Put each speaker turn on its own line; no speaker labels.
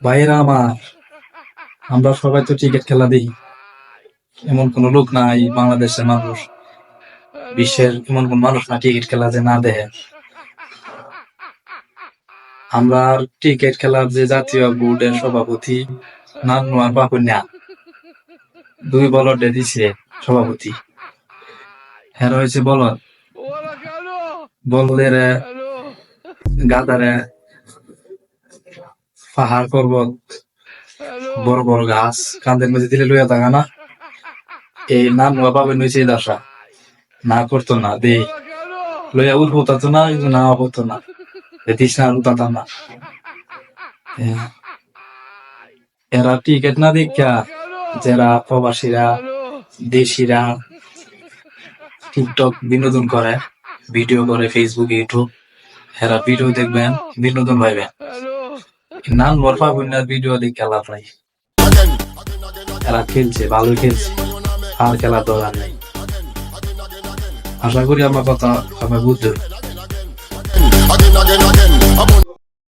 ভাইয়েরা আমার, আমরা সবাই তো ক্রিকেট খেলা দেখি। এমন কোন লোক নাই বাংলাদেশের মানুষ, বিশ্বের এমন কোন মানুষ না ক্রিকেট খেলা যে না দেখে। আমরা ক্রিকেট খেলার যে জাতীয় বোর্ডের সভাপতি নান্নুয়ার পাপুন্যা 2 বলর দিছে সভাপতি। হেরা হয়েছে বলদ, বলদের গাদারে পাহাড় পর্বত বড় বড় গাছ কান্দের মধ্যে দিলে লইয়া থাকা না, এই নান্নুয়া পাবেন হয়েছে এই দশা। না করতো না দে লইয়া উঠবো না, কিন্তু না হতো না, দিস না উঠাতাম না। এরা ক্রিকেট না দেখা যারা প্রবাসীরা দেশিরা টিকটক বিনোদন করে, ভিডিও করে ফেসবুক ইউটিউব, এরা ভিডিও দেখবেন বিনোদন পাইবেন। নাম বরফা বন্যার ভিডিও দেখে খেলা প্রায় এরা খেলছে, ভালোই খেলছে, আর খেলার দরকার নেই। আশা করি আমার কথা সবাই বুঝতে